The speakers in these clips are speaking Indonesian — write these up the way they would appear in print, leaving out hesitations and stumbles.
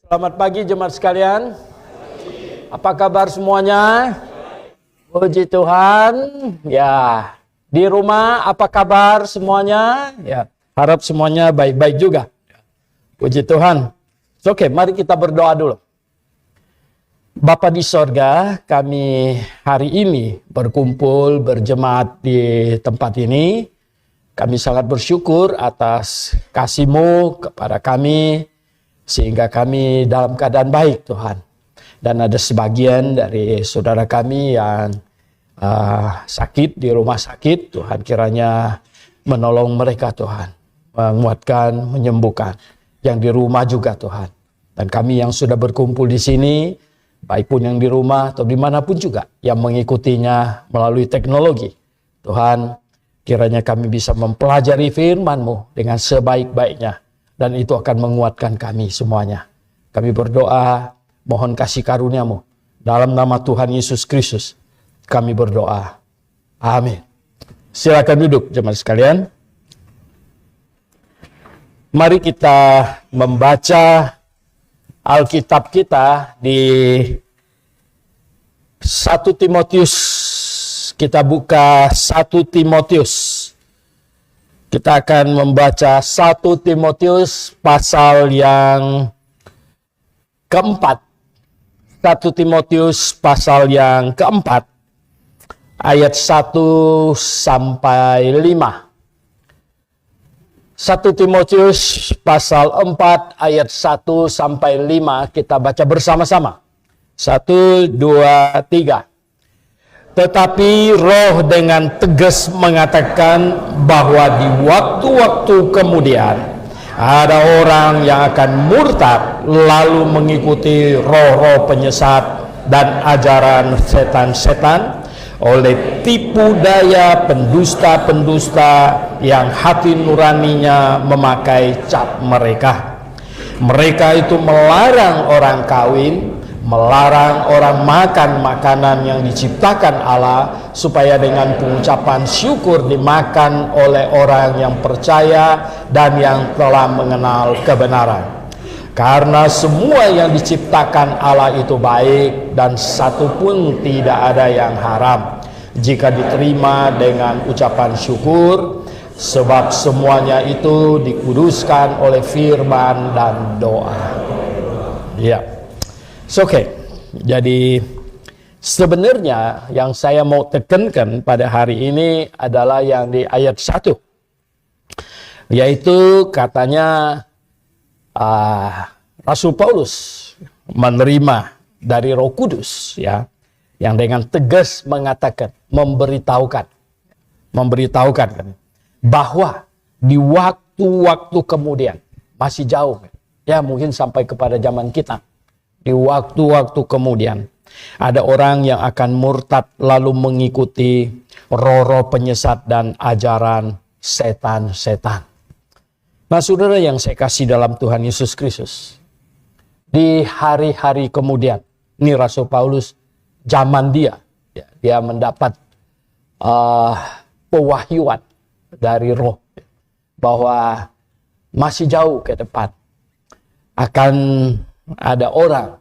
Selamat pagi jemaat sekalian. Apa kabar semuanya? Puji Tuhan. Ya, di rumah apa kabar semuanya? Ya, harap semuanya baik-baik juga. Puji Tuhan. Oke, mari kita berdoa dulu. Bapa di sorga, kami hari ini berkumpul berjemaat di tempat ini. Kami sangat bersyukur atas kasih-Mu kepada kami, sehingga kami dalam keadaan baik Tuhan. Dan ada sebagian dari saudara kami yang sakit di rumah sakit, Tuhan kiranya menolong mereka Tuhan. Menguatkan, menyembuhkan. Yang di rumah juga Tuhan. Dan kami yang sudah berkumpul di sini, baik pun yang di rumah atau dimanapun juga, yang mengikutinya melalui teknologi. Tuhan, kiranya kami bisa mempelajari firman-Mu dengan sebaik-baiknya. Dan itu akan menguatkan kami semuanya. Kami berdoa, mohon kasih karunia-Mu. Dalam nama Tuhan Yesus Kristus, kami berdoa. Amin. Silakan duduk jemaat sekalian. Mari kita membaca Alkitab kita di 1 Timotius. Kita buka 1 Timotius. Kita akan membaca 1 Timotius pasal yang keempat. 1 Timotius pasal yang keempat. Ayat 1 sampai 5. 1 Timotius pasal 4 ayat 1 sampai 5. Kita baca bersama-sama. 1, 2, 3. Tetapi Roh dengan tegas mengatakan bahwa di waktu-waktu kemudian ada orang yang akan murtad lalu mengikuti roh-roh penyesat dan ajaran setan-setan oleh tipu daya pendusta-pendusta yang hati nuraninya memakai cap mereka. Mereka itu melarang orang kawin, melarang orang makan makanan yang diciptakan Allah, supaya dengan pengucapan syukur dimakan oleh orang yang percaya dan yang telah mengenal kebenaran. Karena semua yang diciptakan Allah itu baik, dan satu pun tidak ada yang haram, jika diterima dengan ucapan syukur, sebab semuanya itu dikuduskan oleh firman dan doa. Ya. Oke, jadi sebenarnya yang saya mau tekankan pada hari ini adalah yang di ayat 1. Yaitu katanya Rasul Paulus menerima dari Roh Kudus, ya, yang dengan tegas mengatakan, memberitahukan bahwa di waktu-waktu kemudian, masih jauh, ya mungkin sampai kepada zaman kita. Di waktu-waktu kemudian ada orang yang akan murtad lalu mengikuti roh-roh penyesat dan ajaran setan-setan. Nah, saudara yang saya kasih dalam Tuhan Yesus Kristus, di hari-hari kemudian, ini Rasul Paulus zaman dia mendapat pewahyuan dari Roh bahwa masih jauh ke depan akan ada orang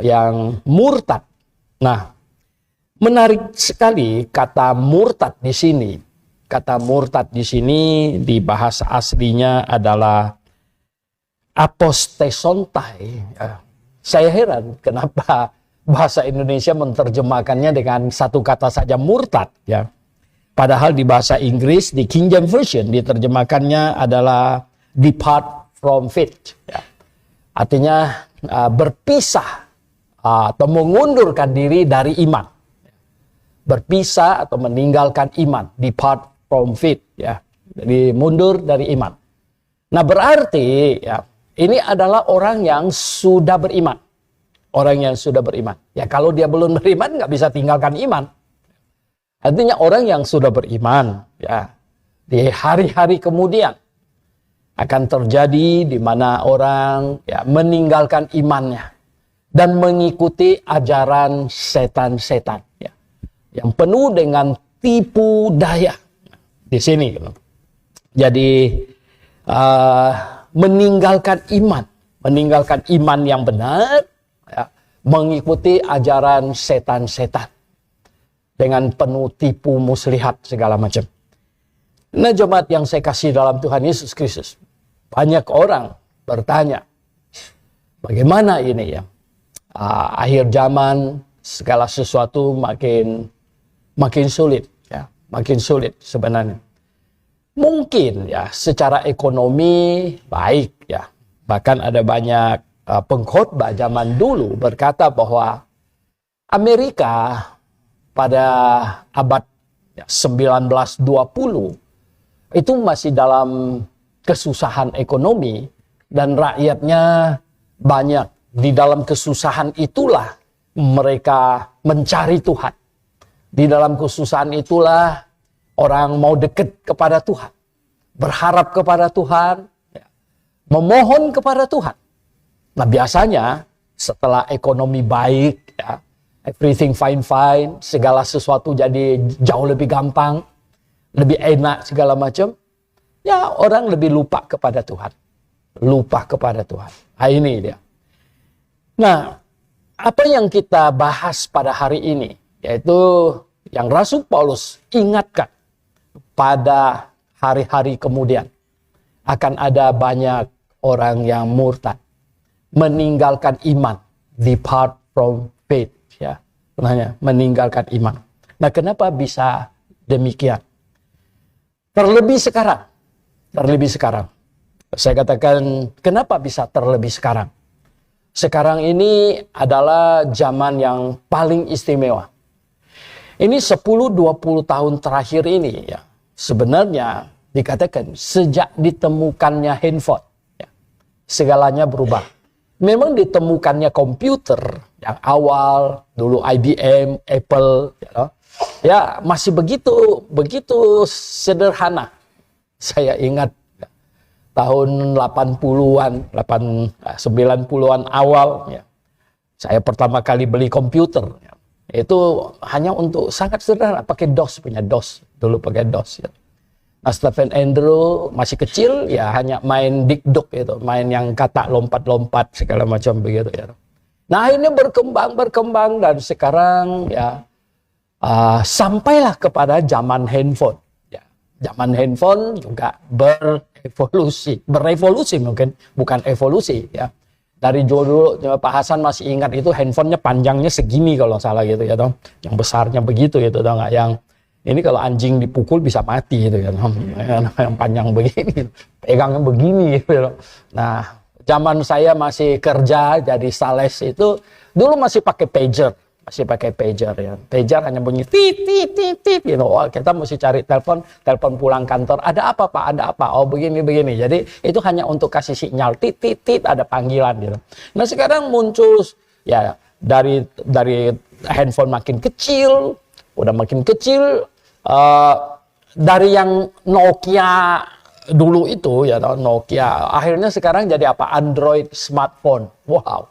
yang murtad. Nah, menarik sekali kata murtad di sini. Kata murtad di sini di bahasa aslinya adalah apostesontai. Saya heran kenapa bahasa Indonesia menerjemahkannya dengan satu kata saja, murtad, ya. Padahal di bahasa Inggris di King James Version diterjemahkannya adalah depart from faith, ya. Artinya berpisah atau mengundurkan diri dari iman. Berpisah atau meninggalkan iman. Depart from faith, ya. Jadi mundur dari iman. Nah, berarti ya, ini adalah orang yang sudah beriman. Orang yang sudah beriman. Ya, kalau dia belum beriman nggak bisa tinggalkan iman. Artinya orang yang sudah beriman, ya, di hari-hari kemudian akan terjadi di mana orang, ya, meninggalkan imannya dan mengikuti ajaran setan-setan, ya, yang penuh dengan tipu daya. Di sini, jadi meninggalkan iman, meninggalkan iman yang benar, ya, mengikuti ajaran setan-setan dengan penuh tipu muslihat segala macam. Nah, jemaat yang saya kasih dalam Tuhan Yesus Kristus, banyak orang bertanya, bagaimana ini ya? Akhir zaman segala sesuatu makin sulit, ya, makin sulit sebenarnya. Mungkin ya secara ekonomi baik ya. Bahkan ada banyak pengkhotbah zaman dulu berkata bahwa Amerika pada abad 1920 itu masih dalam kesusahan ekonomi dan rakyatnya banyak. Di dalam kesusahan itulah mereka mencari Tuhan. Di dalam kesusahan itulah orang mau dekat kepada Tuhan, berharap kepada Tuhan, memohon kepada Tuhan. Nah, biasanya setelah ekonomi baik, ya, everything fine, segala sesuatu jadi jauh lebih gampang, lebih enak segala macam, ya orang lebih lupa kepada Tuhan. Lupa kepada Tuhan. Nah, ini dia. Nah, apa yang kita bahas pada hari ini, yaitu yang Rasul Paulus ingatkan pada hari-hari kemudian. Akan ada banyak orang yang murtad, meninggalkan iman, depart from faith. Ya, meninggalkan iman. Nah, kenapa bisa demikian? Terlebih sekarang. Saya katakan, kenapa bisa terlebih sekarang? Sekarang ini adalah zaman yang paling istimewa. Ini 10-20 tahun terakhir ini ya, sebenarnya dikatakan sejak ditemukannya handphone, ya, segalanya berubah. Memang ditemukannya komputer yang awal, dulu IBM, Apple, ya masih begitu sederhana. Saya ingat tahun 80-an, 90-an awal, ya, saya pertama kali beli komputer. Ya. Itu hanya untuk sangat sederhana, pakai DOS, dulu pakai DOS. Ya. Nah, Stephen Andrew masih kecil, ya hanya main dikduk itu, main yang kata lompat-lompat segala macam begitu. Ya. Nah, ini berkembang dan sekarang ya sampailah kepada zaman handphone. Ya. Zaman handphone juga berevolusi mungkin, bukan evolusi ya. Dari dulu Pak Hasan masih ingat itu handphonenya panjangnya segini kalau salah gitu ya toh. Yang besarnya begitu gitu toh, nggak yang ini kalau anjing dipukul bisa mati gitu ya toh. Yang panjang begini, pegangnya begini gitu. Nah, zaman saya masih kerja jadi sales itu dulu masih pakai pager. Ya. Pager hanya bunyi tit gitu. Oh, kita mesti cari telepon pulang kantor. Ada apa Pak? Ada apa? Oh, begini. Jadi itu hanya untuk kasih sinyal tit ada panggilan gitu. Nah, sekarang muncul ya dari handphone makin kecil, dari yang Nokia dulu itu ya Nokia, akhirnya sekarang jadi apa? Android smartphone. Wow.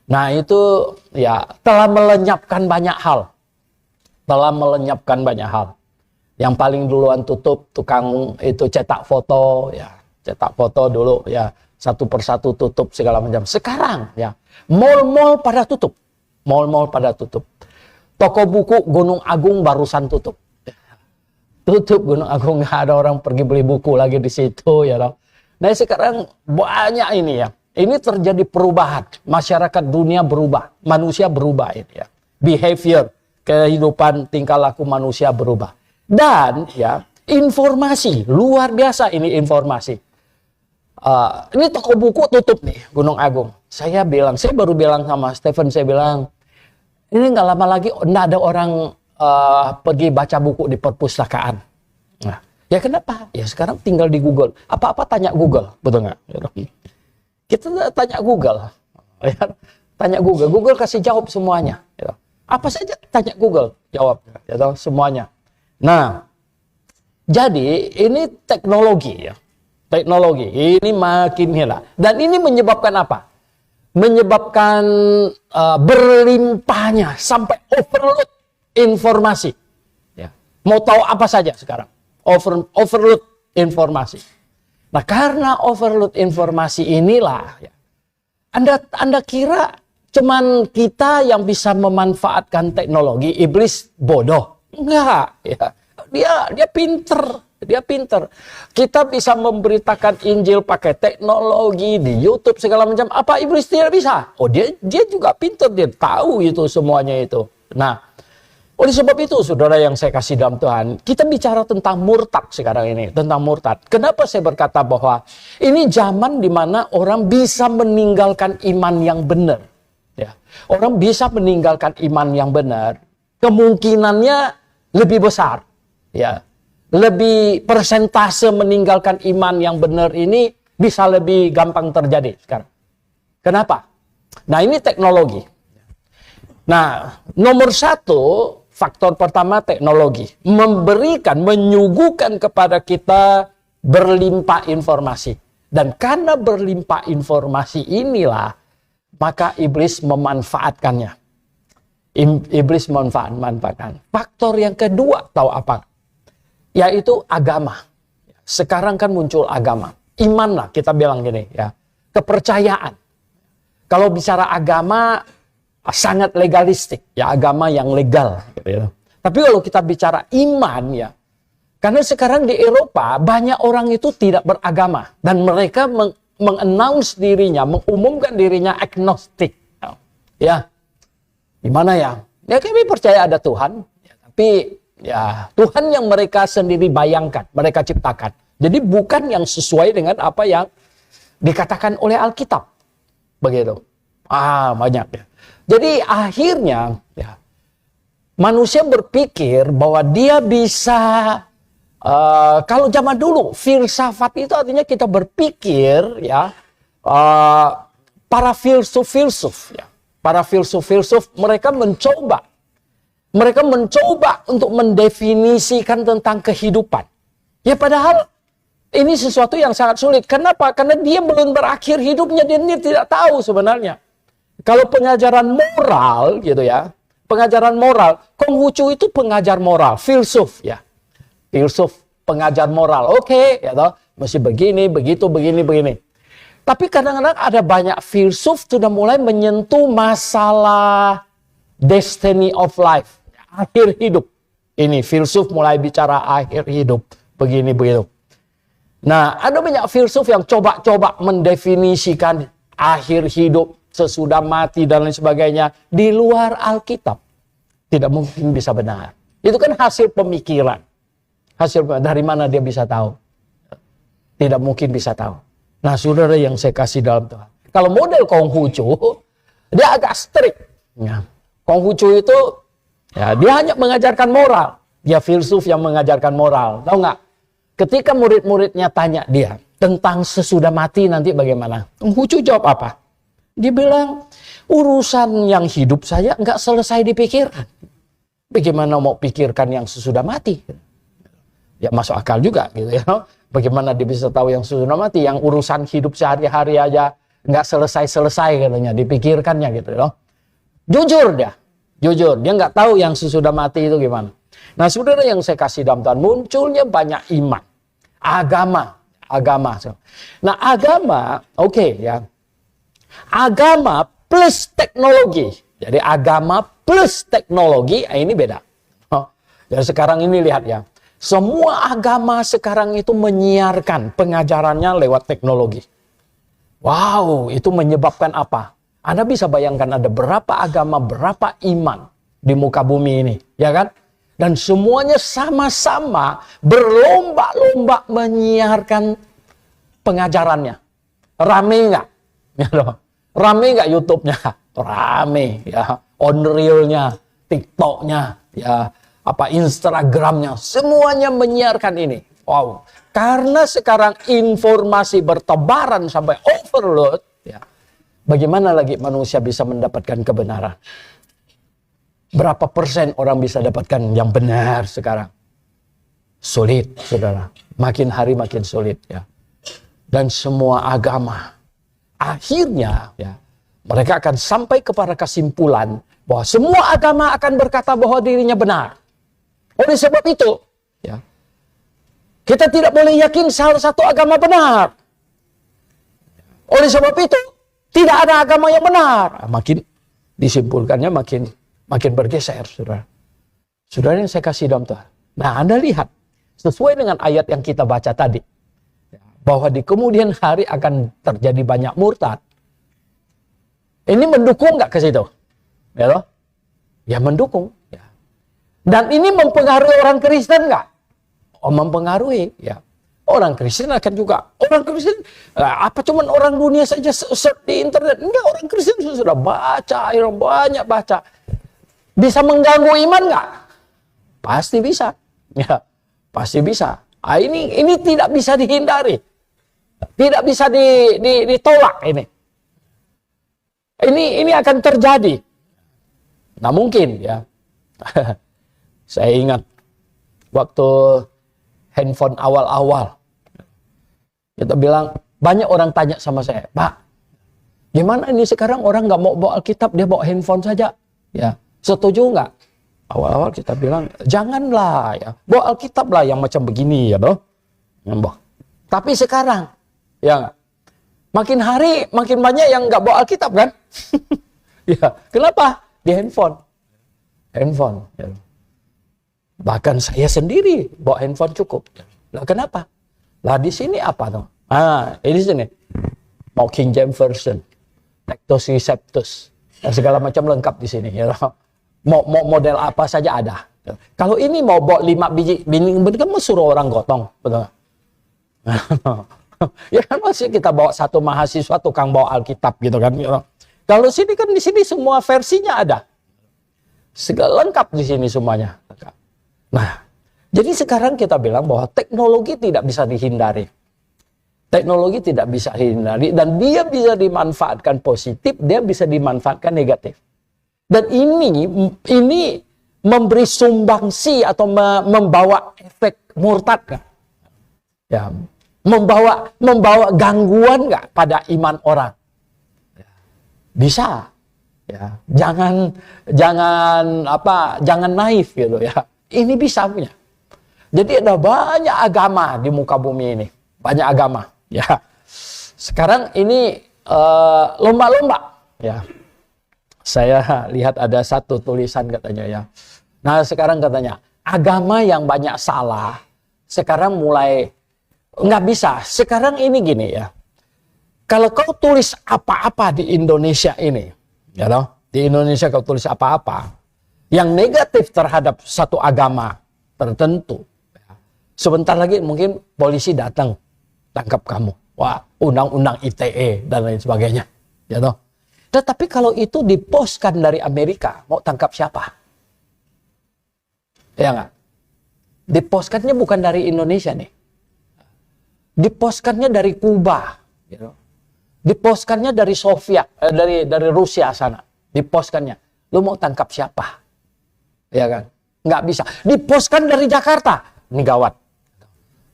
Nah, itu ya telah melenyapkan banyak hal. Yang paling duluan tutup tukang itu cetak foto ya. Cetak foto dulu ya, satu persatu tutup segala macam. Sekarang ya, mall-mall pada tutup. Toko buku Gunung Agung barusan tutup. Tutup Gunung Agung, nggak ada orang pergi beli buku lagi di situ ya. Nah, sekarang banyak ini ya. Ini terjadi perubahan, masyarakat dunia berubah, manusia berubah ini ya. Behavior, kehidupan tingkah laku manusia berubah. Dan ya, informasi, luar biasa ini informasi. Ini toko buku tutup nih, Gunung Agung. Saya baru bilang sama Stephen, saya bilang, ini nggak lama lagi nggak ada orang pergi baca buku di perpustakaan. Nah, ya kenapa? Ya sekarang tinggal di Google. Apa-apa tanya Google, betul nggak? Kita tanya Google, ya, Google kasih jawab semuanya. Ya. Apa saja tanya Google, jawab, ya, semuanya. Nah, jadi ini teknologi ini makin hilang. Dan ini menyebabkan apa? Menyebabkan berlimpahnya sampai overload informasi. Ya. Mau tahu apa saja sekarang, overload informasi. Nah, karena overload informasi inilah ya, Anda kira cuman kita yang bisa memanfaatkan teknologi, iblis bodoh? Enggak, ya. Dia pinter. Dia pinter. Kita bisa memberitakan Injil pakai teknologi di YouTube segala macam. Apa iblis tidak bisa? Oh, dia juga pinter, dia tahu itu semuanya itu. Nah, oleh sebab itu, saudara yang saya kasih dalam Tuhan, kita bicara tentang murtad sekarang ini, tentang murtad. Kenapa saya berkata bahwa ini zaman di mana orang bisa meninggalkan iman yang benar. Ya, orang bisa meninggalkan iman yang benar, kemungkinannya lebih besar. Ya, lebih persentase meninggalkan iman yang benar ini bisa lebih gampang terjadi sekarang. Kenapa? Nah, ini teknologi. Nah, nomor satu, faktor pertama teknologi. Menyuguhkan kepada kita berlimpah informasi. Dan karena berlimpah informasi inilah, maka iblis memanfaatkannya. Iblis memanfaatkan. Faktor yang kedua, tahu apa? Yaitu agama. Sekarang kan muncul agama. Iman lah, kita bilang gini ya. Kepercayaan. Kalau bicara agama, sangat legalistik. Ya, agama yang legal. Gitu ya. Tapi kalau kita bicara iman ya. Karena sekarang di Eropa, banyak orang itu tidak beragama. Dan mereka meng-announce dirinya, mengumumkan dirinya agnostik. Ya, gimana ya? Ya kami percaya ada Tuhan. Ya, tapi ya, Tuhan yang mereka sendiri bayangkan, mereka ciptakan. Jadi bukan yang sesuai dengan apa yang dikatakan oleh Alkitab. Begitu. Banyak ya. Jadi akhirnya ya, manusia berpikir bahwa dia bisa, kalau zaman dulu, filsafat itu artinya kita berpikir ya, para filsuf-filsuf ya. Para filsuf-filsuf mereka mencoba untuk mendefinisikan tentang kehidupan. Ya padahal ini sesuatu yang sangat sulit. Kenapa? Karena dia belum berakhir hidupnya, dia tidak tahu sebenarnya. Kalau pengajaran moral gitu ya, pengajaran moral, Konghucu itu pengajar moral, filsuf ya. Filsuf, pengajar moral. Oke, ya toh, mesti begini, begitu, begini. Tapi kadang-kadang ada banyak filsuf sudah mulai menyentuh masalah destiny of life. Akhir hidup. Ini filsuf mulai bicara akhir hidup. Begini, begitu. Nah, ada banyak filsuf yang coba-coba mendefinisikan akhir hidup, sesudah mati, dan lain sebagainya. Di luar Alkitab. Tidak mungkin bisa benar. Itu kan hasil pemikiran. Dari mana dia bisa tahu? Tidak mungkin bisa tahu. Nah, saudara yang saya kasih dalam Tuhan. Kalau model Konghucu, dia agak strict. Ya. Konghucu itu ya, dia hanya mengajarkan moral. Dia filsuf yang mengajarkan moral. Tahu nggak? Ketika murid-muridnya tanya dia tentang sesudah mati nanti bagaimana? Konghucu jawab apa? Dia bilang, urusan yang hidup saya nggak selesai dipikirkan. Bagaimana mau pikirkan yang sesudah mati? Ya masuk akal juga gitu ya. Bagaimana dia bisa tahu yang sesudah mati? Yang urusan hidup sehari-hari aja nggak selesai-selesai katanya dipikirkannya gitu loh. Jujur dia nggak tahu yang sesudah mati itu gimana. Nah, saudara yang saya kasih dalam Tuhan, munculnya banyak iman, agama. Nah, agama, oke ya, agama plus teknologi. Jadi agama plus teknologi, ini beda. Jadi sekarang ini lihat ya, semua agama sekarang itu menyiarkan pengajarannya lewat teknologi. Wow, itu menyebabkan apa? Anda bisa bayangkan ada berapa agama, berapa iman di muka bumi ini, ya kan? Dan semuanya sama-sama berlomba-lomba menyiarkan pengajarannya. Rame nggak? Ya loh. Rame nggak YouTube-nya? Rame, ya. On-reel-nya, TikTok-nya, ya. Instagram-nya, semuanya menyiarkan ini. Wow. Karena sekarang informasi bertebaran sampai overload, ya. Bagaimana lagi manusia bisa mendapatkan kebenaran? Berapa persen orang bisa dapatkan yang benar sekarang? Sulit, saudara. Makin hari makin sulit, ya. Dan semua agama, akhirnya, ya, mereka akan sampai kepada kesimpulan bahwa semua agama akan berkata bahwa dirinya benar. Oleh sebab itu, ya, kita tidak boleh yakin salah satu agama benar. Oleh sebab itu, Tidak ada agama yang benar. Makin disimpulkannya makin bergeser, saudara. Saudara yang saya kasih dalam Tuhan. Nah, Anda lihat, sesuai dengan ayat yang kita baca tadi, bahwa di kemudian hari akan terjadi banyak murtad. Ini mendukung nggak ke situ? Ya loh? Ya mendukung. Ya. Dan ini mempengaruhi orang Kristen nggak? Oh, mempengaruhi. Ya. Orang Kristen akan juga. Orang Kristen, apa cuman orang dunia saja search di internet? Enggak, orang Kristen sudah baca, banyak baca. Bisa mengganggu iman nggak? Pasti bisa. Ya, pasti bisa. Ah, ini tidak bisa dihindari. Tidak bisa ditolak ini. Ini akan terjadi. Nah, mungkin ya. Saya ingat waktu handphone awal-awal. Kita bilang, banyak orang tanya sama saya, Pak, gimana ini sekarang orang nggak mau bawa Alkitab, dia bawa handphone saja. Ya, setuju nggak? Awal-awal kita bilang, janganlah ya, bawa Alkitab lah yang macam begini ya toh. Tapi sekarang, ya makin hari makin banyak yang nggak bawa Alkitab kan? Ya, kenapa? Di handphone. Handphone. Ya. Bahkan saya sendiri bawa handphone cukup. Lah kenapa? Lah di sini apa tuh? Ini sini. Mau King James Version, Lactus Receptus, segala macam lengkap di sini. Ya. Mau model apa saja ada. Kalau ini mau bawa 5 biji bini, kan mau suruh orang gotong, betul nggak? Ya kan masih kita bawa satu mahasiswa tukang bawa Alkitab gitu kan. Kalau sini kan di sini semua versinya ada. Segala lengkap di sini semuanya. Nah, jadi sekarang kita bilang bahwa teknologi tidak bisa dihindari. Teknologi tidak bisa dihindari dan dia bisa dimanfaatkan positif, dia bisa dimanfaatkan negatif. Dan ini memberi sumbangsi atau membawa efek murtad kan? Ya, membawa gangguan nggak pada iman orang? Bisa. Ya, jangan naif gitu ya. Ini bisa punya. Jadi ada banyak agama di muka bumi ini, banyak agama. Ya, sekarang ini lomba-lomba. Ya, saya lihat ada satu tulisan katanya ya. Nah sekarang katanya agama yang banyak salah sekarang mulai nggak bisa. Sekarang ini gini ya. Kalau kau tulis apa-apa di Indonesia ini, ya loh, di Indonesia kau tulis apa-apa yang negatif terhadap satu agama tertentu, sebentar lagi mungkin polisi datang tangkap kamu. Wah, undang-undang ITE dan lain sebagainya, ya toh. Tetapi kalau itu dipostkan dari Amerika, mau tangkap siapa? Ya nggak? Dipostkannya bukan dari Indonesia nih. Dipostkannya dari Kuba, gitu. Dipostkannya dari Soviet, dari Rusia sana. Dipostkannya. Lu mau tangkap siapa? Ya kan? Nggak bisa. Dipostkan dari Jakarta. Ini gawat.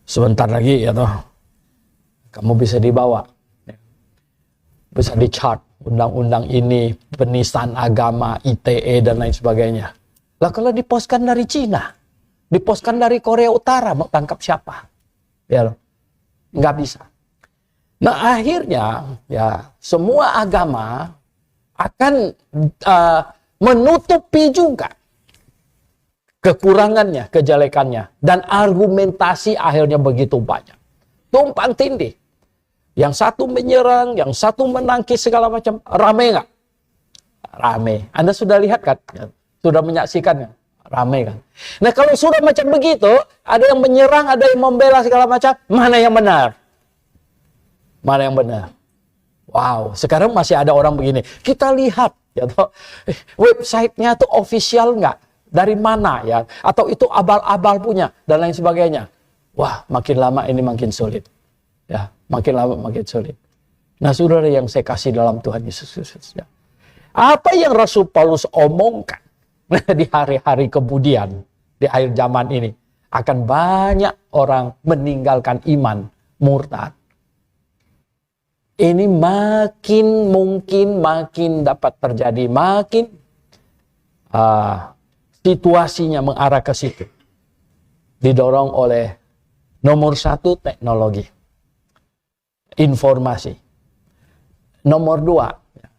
Sebentar lagi ya toh. Kamu bisa dibawa. Bisa di-chart. Undang-undang ini, penistaan agama, ITE, dan lain sebagainya. Lah kalau dipostkan dari Cina, dipostkan dari Korea Utara, mau tangkap siapa? Ya loh. Nggak bisa. Nah akhirnya, ya semua agama akan menutupi juga kekurangannya, kejelekannya. Dan argumentasi akhirnya begitu banyak. Tumpang tindih. Yang satu menyerang, yang satu menangkis segala macam. Rame nggak? Rame. Anda sudah lihat kan? Sudah menyaksikan kan? Rame kan? Nah kalau sudah macam begitu, ada yang menyerang, ada yang membela segala macam. Mana yang benar? Mana yang benar? Wow, sekarang masih ada orang begini. Kita lihat, ya toh, websitenya tuh official nggak? Dari mana ya? Atau itu abal-abal punya dan lain sebagainya. Wah, makin lama ini makin sulit. Ya, makin lama makin sulit. Nah, saudara yang saya kasih dalam Tuhan Yesus Kristus. Ya. Apa yang Rasul Paulus omongkan di hari-hari kemudian, di akhir zaman ini, akan banyak orang meninggalkan iman, murtad. Ini makin dapat terjadi, makin situasinya mengarah ke situ. Didorong oleh nomor satu teknologi, informasi. Nomor dua,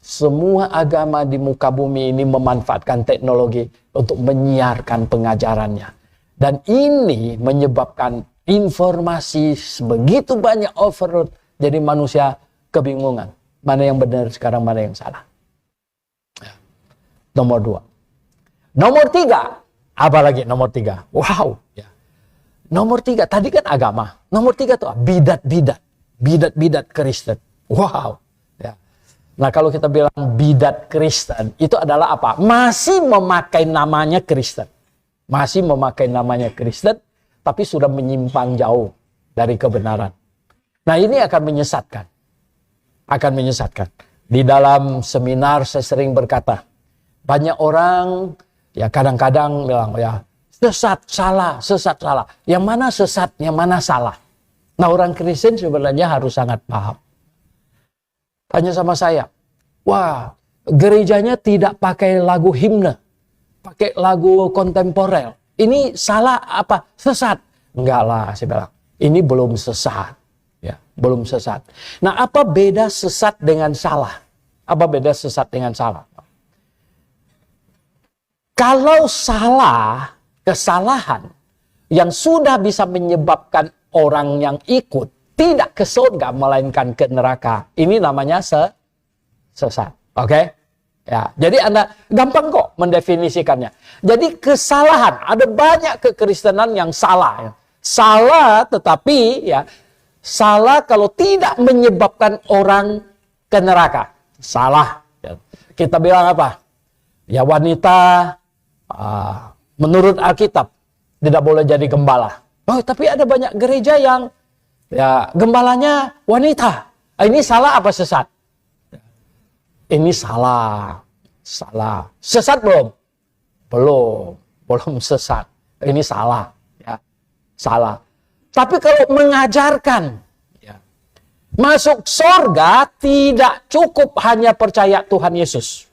Semua agama di muka bumi ini memanfaatkan teknologi untuk menyiarkan pengajarannya. Dan ini menyebabkan informasi begitu banyak overload. Jadi manusia kebingungan. Mana yang benar sekarang, mana yang salah. Nomor 2. Nomor 3. Apa lagi nomor 3? Wow. Ya. Nomor 3, tadi kan agama. Nomor 3 tuh bidat-bidat. Bidat-bidat Kristen. Wow. Ya. Nah kalau kita bilang bidat Kristen, itu adalah apa? Masih memakai namanya Kristen. Masih memakai namanya Kristen, tapi sudah menyimpang jauh dari kebenaran. Nah ini akan menyesatkan. Akan menyesatkan. Di dalam seminar saya sering berkata, banyak orang ya kadang-kadang bilang ya sesat, salah, sesat, salah. Yang mana sesat, yang mana salah. Nah orang Kristen sebenarnya harus sangat paham. Tanya sama saya, wah gerejanya tidak pakai lagu himne, pakai lagu kontemporer. Ini salah apa? Sesat? Enggak lah, saya bilang. Ini belum sesat. Ya, belum sesat. Nah apa beda sesat dengan salah? Apa beda sesat dengan salah? Kalau salah, kesalahan yang sudah bisa menyebabkan orang yang ikut tidak ke surga melainkan ke neraka, ini namanya sesat. Oke? Ya, jadi Anda gampang kok mendefinisikannya. Jadi kesalahan, ada banyak kekristenan yang salah ya. Salah tetapi ya salah kalau tidak menyebabkan orang ke neraka. Salah. Ya. Kita bilang apa? Ya wanita menurut Alkitab tidak boleh jadi gembala. Oh, tapi ada banyak gereja yang ya gembalanya wanita. Ini salah apa sesat? Ini salah. Salah. Sesat belum? Belum sesat. Ini salah, ya. Salah. Tapi kalau mengajarkan ya, masuk surga tidak cukup hanya percaya Tuhan Yesus.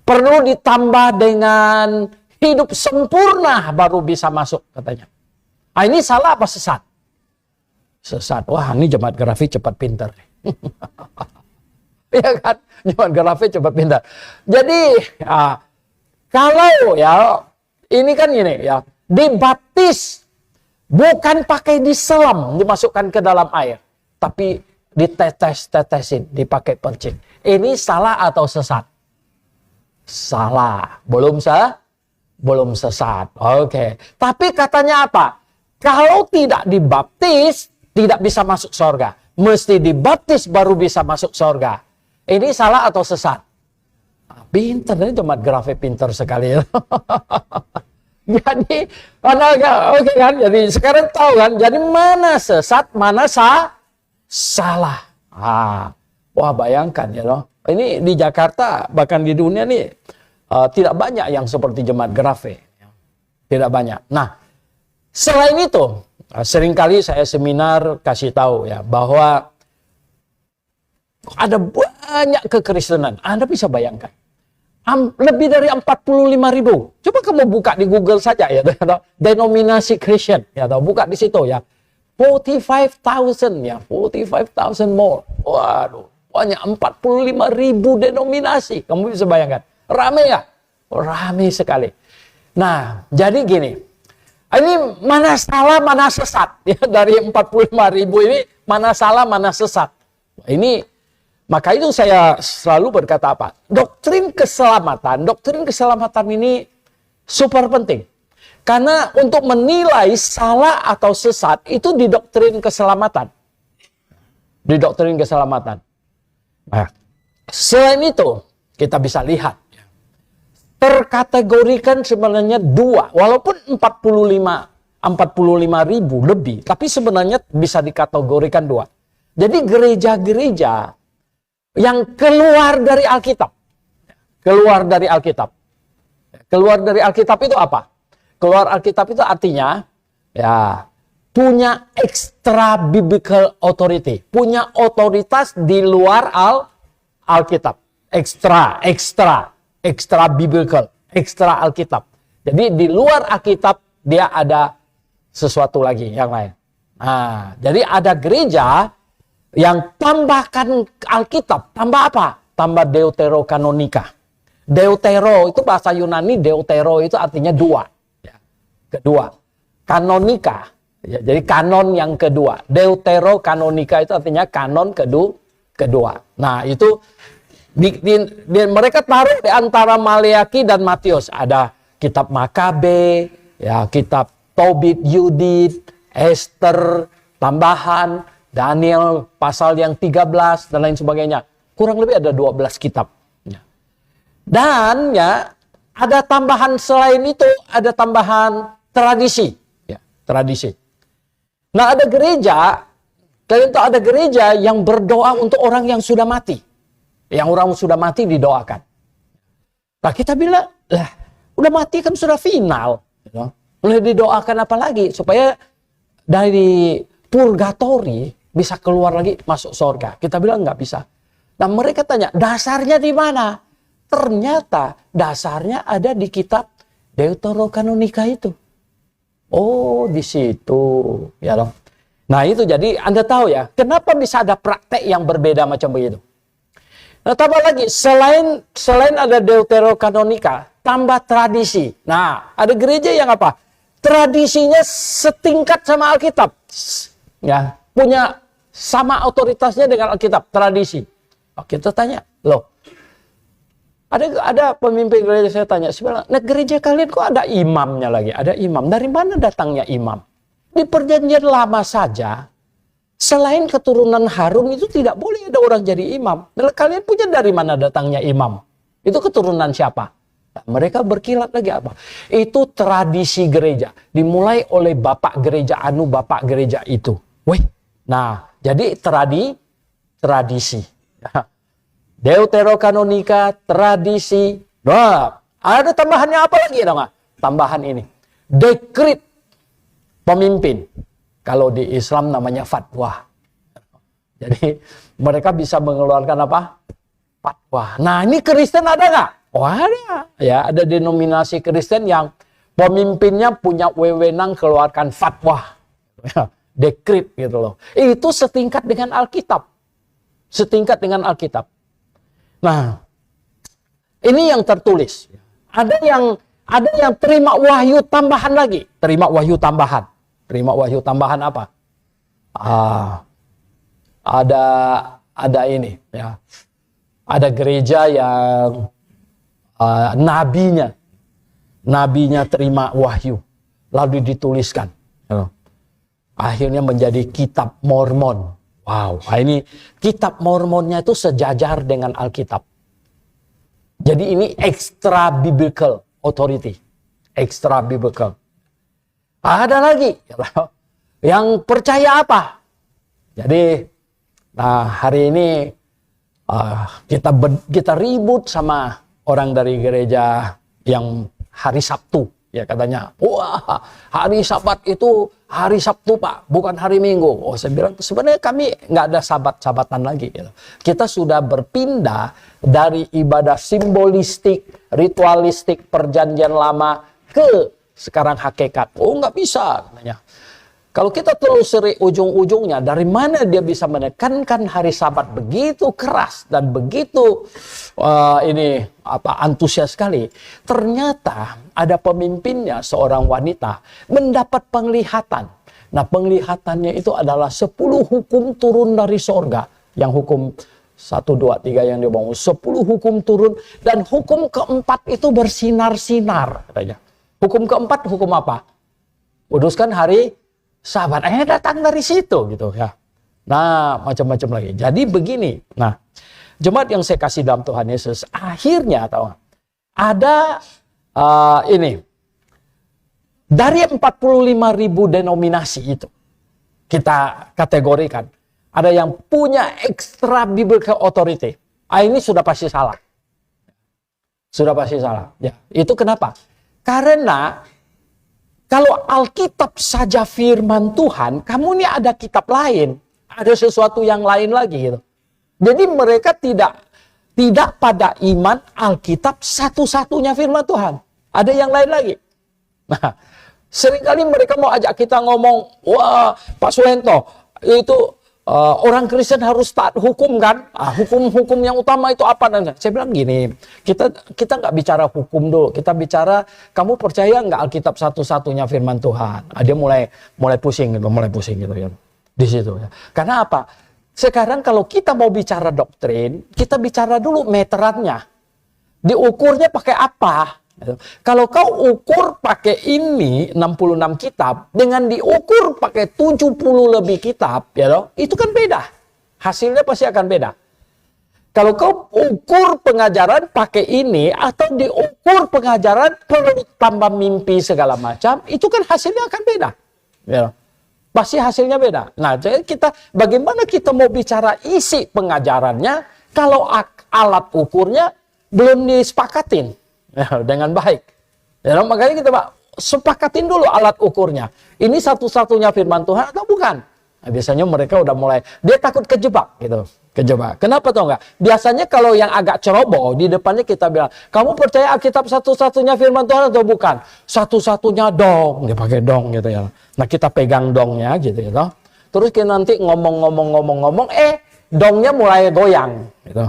Perlu ditambah dengan hidup sempurna baru bisa masuk katanya. Ah, ini salah apa sesat? Sesat. Wah, ini jemaat grafik cepat pintar. Ya kan? Jemaat grafik cepat pintar. Jadi, kalau ya, ini kan gini ya, dibaptis bukan pakai diselam, dimasukkan ke dalam air. Tapi ditetes-tetesin, dipakai percik. Ini salah atau sesat? Salah. Belum sesat. Oke. Tapi katanya apa? Kalau tidak dibaptis, tidak bisa masuk surga. Mesti dibaptis baru bisa masuk surga. Ini salah atau sesat? Pinter, ini jemaat grafik pinter sekali. Jadi, oke kan? Jadi sekarang tahu kan? Jadi mana sesat, mana salah. Wah bayangkan ya loh. Ini di Jakarta, bahkan di dunia nih, tidak banyak yang seperti jemaat grafik. Tidak banyak. Nah, selain itu, seringkali saya seminar kasih tahu ya, bahwa ada banyak kekristenan. Anda bisa bayangkan. Lebih dari 45.000. Coba kamu buka di Google saja ya, denominasi Christian. Ya, buka di situ ya. 45,000 ya, 45,000 more. Waduh. Banyak 45.000 denominasi. Kamu bisa bayangkan. Rame nggak? Rame sekali. Nah, jadi gini. Ini mana salah, mana sesat. Ya, dari 45.000 ini, mana salah, mana sesat. Ini, maka itu saya selalu berkata apa? Doktrin keselamatan ini super penting. Karena untuk menilai salah atau sesat, itu di doktrin keselamatan. Di doktrin keselamatan. Nah, selain itu, kita bisa lihat. Terkategorikan sebenarnya dua. Walaupun 45.000 lebih. Tapi sebenarnya bisa dikategorikan dua. Jadi gereja-gereja yang keluar dari Alkitab. Keluar dari Alkitab. Keluar dari Alkitab itu apa? Keluar Alkitab itu artinya, ya, punya extra biblical authority, punya otoritas di luar Alkitab, extra biblical, extra Alkitab. Jadi di luar Alkitab dia ada sesuatu lagi yang lain. Nah, jadi ada gereja yang tambahkan Alkitab, tambah apa? tambah deuterokanonika. Deutero itu bahasa Yunani, deutero itu artinya dua. Ya, kedua. Kanonika, ya, jadi kanon yang kedua. Deuterokanonika itu artinya kanon kedua. Nah itu mereka taruh di antara Maleaki dan Matius. Ada kitab Makabe, ya, kitab Tobit, Yudit, Esther, tambahan, Daniel pasal yang 13 dan lain sebagainya. Kurang lebih ada 12 kitab. Dan ya ada tambahan selain itu, ada tambahan tradisi. Ya, tradisi. Nah ada gereja, kalian tahu ada gereja yang berdoa untuk orang yang sudah mati. Yang orang sudah mati didoakan. Nah kita bilang, lah udah mati kan sudah final. Boleh didoakan apa lagi? Supaya dari purgatori bisa keluar lagi masuk surga. Kita bilang nggak bisa. Nah mereka tanya, dasarnya di mana? Ternyata dasarnya ada di kitab Deuterokanonika itu. Oh di situ, ya loh. Nah itu jadi Anda tahu ya, kenapa bisa ada praktek yang berbeda macam begitu. Nah tambah lagi, selain ada Deuterokanonika, tambah tradisi. Nah ada gereja yang apa? Tradisinya setingkat sama Alkitab. Ya, punya sama otoritasnya dengan Alkitab, tradisi. Oke, kita tanya, loh, ada pemimpin gereja saya tanya, nah gereja kalian kok ada imamnya lagi? Ada imam, dari mana datangnya imam? Di perjanjian lama saja, selain keturunan Harun itu tidak boleh ada orang jadi imam. Nah, kalian punya dari mana datangnya imam? Itu keturunan siapa? Nah, mereka berkilat lagi apa? Itu tradisi gereja, dimulai oleh bapak gereja anu, bapak gereja itu. Wih, nah jadi tradisi. Deuterokanonika, tradisi. Nah, ada tambahannya apa lagi dong? Tambahan ini. Dekret pemimpin. Kalau di Islam namanya fatwa. Jadi mereka bisa mengeluarkan apa? Fatwa. Nah, ini Kristen ada nggak? Oh ada. Ya, ada denominasi Kristen yang pemimpinnya punya wewenang keluarkan fatwa. Dekret gitu loh. Itu setingkat dengan Alkitab. Setingkat dengan Alkitab. Nah, ini yang tertulis. Ada yang terima wahyu tambahan lagi. Terima wahyu tambahan. Terima wahyu tambahan apa? Ada ini ya. Ada gereja yang nabinya terima wahyu lalu dituliskan. Akhirnya menjadi kitab Mormon. Wow, ini kitab Mormonnya itu sejajar dengan Alkitab. Jadi ini extra biblical authority. Extra biblical. Ada lagi yang percaya apa? Jadi hari ini kita ribut sama orang dari gereja yang hari Sabtu. Ya katanya, wah hari Sabat itu hari Sabtu Pak, bukan hari Minggu. Oh saya bilang sebenarnya kami nggak ada sabat-sabatan lagi. Gitu. Kita sudah berpindah dari ibadah simbolistik, ritualistik perjanjian lama ke sekarang hakikat. Oh nggak bisa katanya. Kalau kita telusuri ujung-ujungnya, dari mana dia bisa menekankan hari Sabat begitu keras dan begitu antusias sekali. Ternyata ada pemimpinnya, seorang wanita, mendapat penglihatan. Nah penglihatannya itu adalah 10 hukum turun dari sorga. Yang hukum 1, 2, 3 yang dia bangun. 10 hukum turun dan hukum keempat itu bersinar-sinar. Katanya. Hukum keempat hukum apa? Kuduskan hari Sabat, datang dari situ gitu ya. Nah, macam-macam lagi. Jadi begini. Nah, jemaat yang saya kasih dalam Tuhan Yesus, akhirnya tahu nggak? Ada ini dari 45.000 denominasi itu kita kategorikan. Ada yang punya extra biblical authority. Ini sudah pasti salah. Sudah pasti salah. Ya, itu kenapa? Karena kalau Alkitab saja firman Tuhan, kamu ini ada kitab lain, ada sesuatu yang lain lagi gitu. Jadi mereka tidak pada iman Alkitab satu-satunya firman Tuhan. Ada yang lain lagi. Nah, seringkali mereka mau ajak kita ngomong, wah Pak Suhento, itu orang Kristen harus taat hukum kan? Hukum-hukum yang utama itu apa? Dan saya bilang gini, kita nggak bicara hukum dulu, kita bicara kamu percaya nggak Alkitab satu-satunya firman Tuhan? Dia mulai pusing gitu ya di situ ya. Karena apa? Sekarang kalau kita mau bicara doktrin, kita bicara dulu meterannya, diukurnya pakai apa? Kalau kau ukur pakai ini 66 kitab dengan diukur pakai 70 lebih kitab, ya itu kan beda. Hasilnya pasti akan beda. Kalau kau ukur pengajaran pakai ini atau diukur pengajaran perlu tambah mimpi segala macam, itu kan hasilnya akan beda. Ya. Pasti hasilnya beda. Nah, jadi bagaimana kita mau bicara isi pengajarannya kalau alat ukurnya belum disepakatin dengan baik. Ya, makanya kita sepakatin dulu alat ukurnya. Ini satu-satunya firman Tuhan atau bukan? Nah, biasanya mereka udah mulai, dia takut kejebak gitu. Kejebak. Kenapa tau nggak? Biasanya kalau yang agak ceroboh, di depannya kita bilang, kamu percaya Alkitab satu-satunya firman Tuhan atau bukan? Satu-satunya dong. Dia pakai dong gitu ya. Nah, kita pegang dongnya gitu ya. Terus kita nanti ngomong, dongnya mulai goyang. Gitu.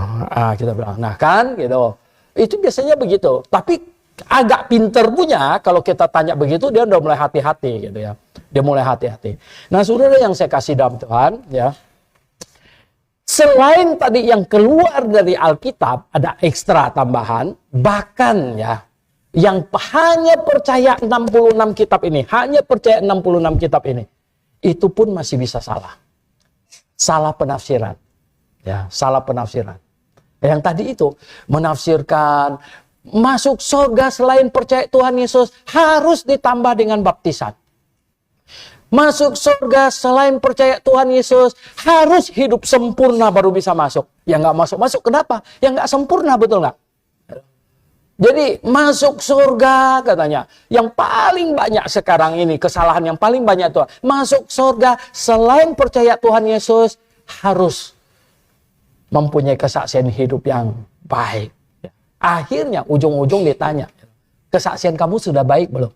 Kita bilang, nah kan gitu. Itu biasanya begitu. Tapi agak pinter punya, kalau kita tanya begitu, dia udah mulai hati-hati gitu ya. Dia mulai hati-hati. Nah, saudara yang saya kasih dalam Tuhan, ya. Selain tadi yang keluar dari Alkitab, ada ekstra tambahan, bahkan ya, yang hanya percaya 66 kitab ini, hanya percaya 66 kitab ini, itu pun masih bisa salah. Salah penafsiran. Ya, salah penafsiran. Yang tadi itu menafsirkan masuk surga selain percaya Tuhan Yesus harus ditambah dengan baptisan. Masuk surga selain percaya Tuhan Yesus harus hidup sempurna baru bisa masuk. Yang nggak masuk kenapa? Yang nggak sempurna, betul nggak? Jadi masuk surga katanya. Yang paling banyak sekarang ini kesalahan yang paling banyak tuh masuk surga selain percaya Tuhan Yesus harus mempunyai kesaksian hidup yang baik. Akhirnya ujung-ujung ditanya, kesaksian kamu sudah baik belum?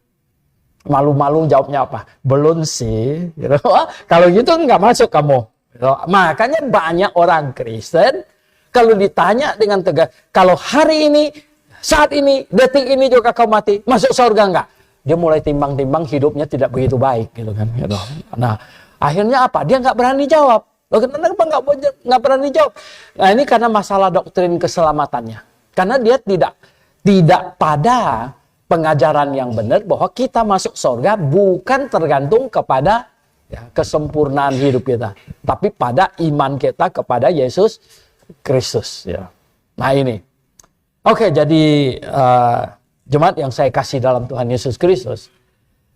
Malu-malu jawabnya apa? Belum sih. Kalau gitu nggak masuk kamu. Makanya banyak orang Kristen kalau ditanya dengan tegas, kalau hari ini, saat ini, detik ini juga kau mati, masuk surga nggak? Dia mulai timbang-timbang hidupnya tidak begitu baik, gitu kan? Nah, akhirnya apa? Dia nggak berani jawab. Loh, kenapa nggak berani jawab? Nah, ini karena masalah doktrin keselamatannya. Karena dia tidak pada pengajaran yang benar bahwa kita masuk surga bukan tergantung kepada kesempurnaan hidup kita, tapi pada iman kita kepada Yesus Kristus. Ya. Nah ini, oke, jadi jemaat yang saya kasih dalam Tuhan Yesus Kristus,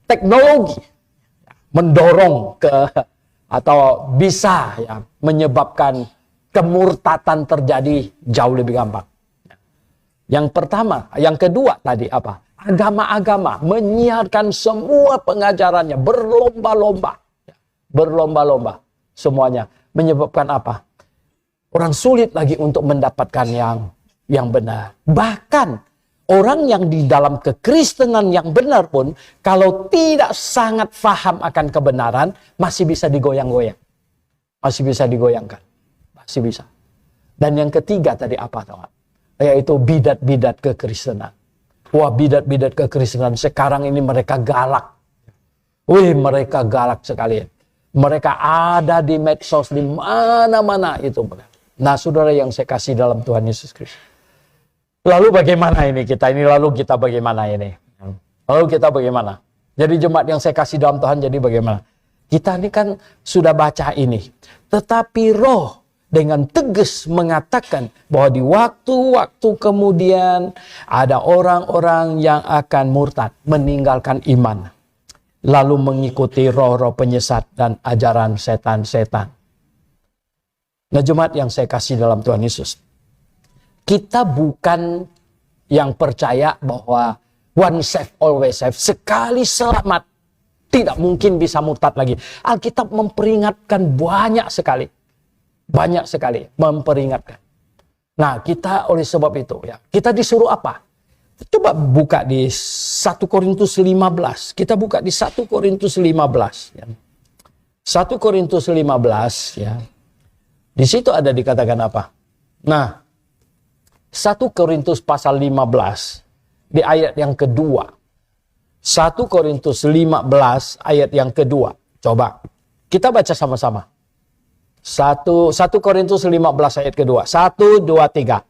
teknologi mendorong atau bisa menyebabkan kemurtatan terjadi jauh lebih gampang. Yang pertama, yang kedua tadi apa? Agama-agama menyiarkan semua pengajarannya berlomba-lomba. Berlomba-lomba semuanya. Menyebabkan apa? Orang sulit lagi untuk mendapatkan yang benar. Bahkan orang yang di dalam kekristenan yang benar pun, kalau tidak sangat paham akan kebenaran, masih bisa digoyang-goyang. Masih bisa digoyangkan. Masih bisa. Dan yang ketiga tadi apa, tahu? Yaitu bidat-bidat kekristenan. Wah, bidat-bidat kekristenan sekarang ini mereka galak. Wih, mereka galak sekali. Mereka ada di medsos, di mana-mana itu. Nah, saudara yang saya kasih dalam Tuhan Yesus Kristus. Lalu bagaimana ini kita? Lalu kita bagaimana ini? Lalu kita bagaimana? Jadi jemaat yang saya kasih dalam Tuhan, jadi bagaimana? Kita ini kan sudah baca ini. Tetapi Roh dengan tegas mengatakan bahwa di waktu-waktu kemudian ada orang-orang yang akan murtad, meninggalkan iman, lalu mengikuti roh-roh penyesat dan ajaran setan-setan. Nah, jemaat yang saya kasih dalam Tuhan Yesus, kita bukan yang percaya bahwa one save, always save. Sekali selamat, tidak mungkin bisa murtad lagi. Alkitab memperingatkan banyak sekali. Banyak sekali memperingatkan. Nah, kita oleh sebab itu kita disuruh apa? Coba buka di 1 Korintus 15. Kita buka di 1 Korintus 15 1 Korintus 15 Di situ ada dikatakan apa? Nah, 1 Korintus pasal 15 di ayat yang kedua. 1 Korintus 15 ayat yang kedua. Coba kita baca sama-sama. 1 Korintus 15 ayat kedua. 1, 2, 3.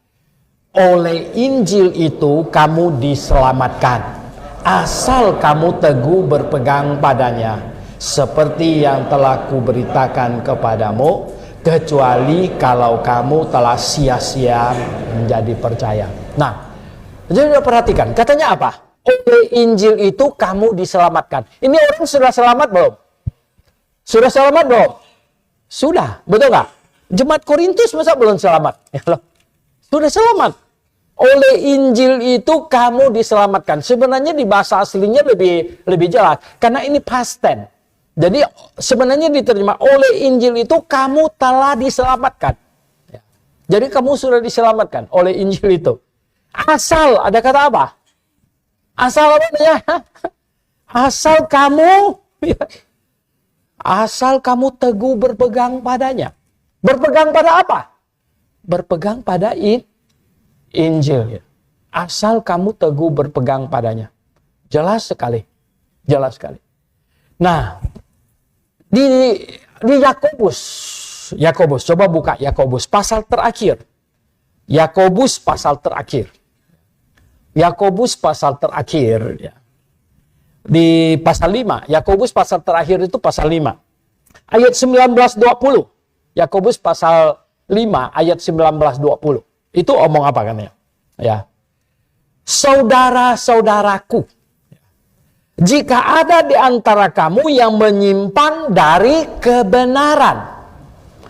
Oleh Injil itu kamu diselamatkan, asal kamu teguh berpegang padanya, seperti yang telah kuberitakan kepadamu, kecuali kalau kamu telah sia-sia menjadi percaya. Nah, jadi perhatikan, katanya apa? Oleh Injil itu kamu diselamatkan. Ini orang sudah selamat belum? Sudah selamat belum? Sudah, betul nggak? Jemaat Korintus masa belum selamat? Ya loh. Sudah selamat. Oleh Injil itu kamu diselamatkan. Sebenarnya di bahasa aslinya lebih jelas. Karena ini past tense. Jadi sebenarnya diterjemah oleh Injil itu kamu telah diselamatkan. Ya. Jadi kamu sudah diselamatkan oleh Injil itu. Asal, ada kata apa? Asal apa ya? Asal kamu teguh berpegang padanya. Berpegang pada apa? Berpegang pada Injil. Asal kamu teguh berpegang padanya. Jelas sekali. Jelas sekali. Nah, di Yakobus, coba buka Yakobus pasal terakhir. Yakobus pasal terakhir. Yakobus pasal terakhir ya. Di pasal 5, Yakobus pasal terakhir itu pasal 5. Ayat 19-20. Yakobus pasal 5 ayat 19-20. Itu omong apa kan ya? Ya. Saudara-saudaraku, jika ada di antara kamu yang menyimpang dari kebenaran.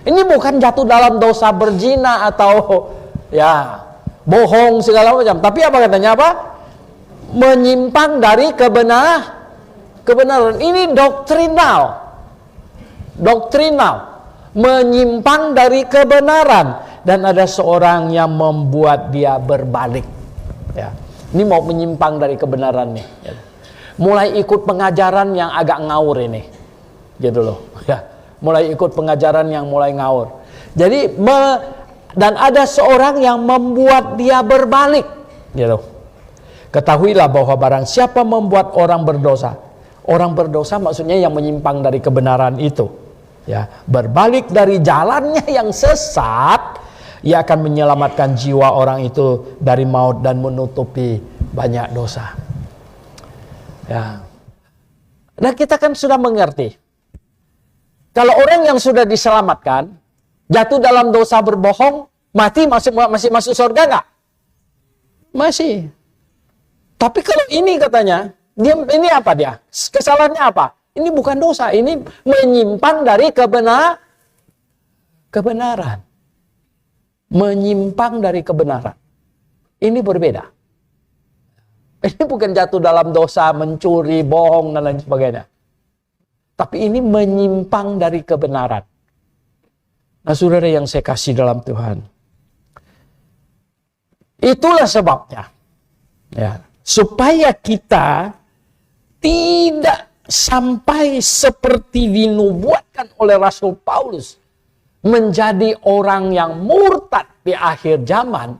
Ini bukan jatuh dalam dosa berzina atau ya bohong segala macam. Tapi apa katanya apa? Menyimpang dari kebenaran. Ini doktrinal. Menyimpang dari kebenaran. Dan ada seorang yang membuat dia berbalik. Ya. Ini mau menyimpang dari kebenaran nih. Ya. Mulai ikut pengajaran yang agak ngawur ini. Gitu loh. Ya. Mulai ikut pengajaran yang mulai ngawur. Jadi, dan ada seorang yang membuat dia berbalik. Gitu. Ketahuilah bahwa barang siapa membuat orang berdosa. Orang berdosa maksudnya yang menyimpang dari kebenaran itu. Ya. Berbalik dari jalannya yang sesat. Ia akan menyelamatkan jiwa orang itu dari maut dan menutupi banyak dosa. Ya. Dan kita kan sudah mengerti. Kalau orang yang sudah diselamatkan, jatuh dalam dosa berbohong, mati masih masuk surga nggak? Masih. Tapi kalau ini katanya, ini apa dia? Kesalahannya apa? Ini bukan dosa, ini menyimpang dari kebenaran. Menyimpang dari kebenaran. Ini berbeda. Ini bukan jatuh dalam dosa, mencuri, bohong, dan lain sebagainya. Tapi ini menyimpang dari kebenaran. Nah, saudara yang saya kasih dalam Tuhan. Itulah sebabnya. Ya, supaya kita tidak sampai seperti dinubuatkan oleh Rasul Paulus. Menjadi orang yang murtad di akhir zaman,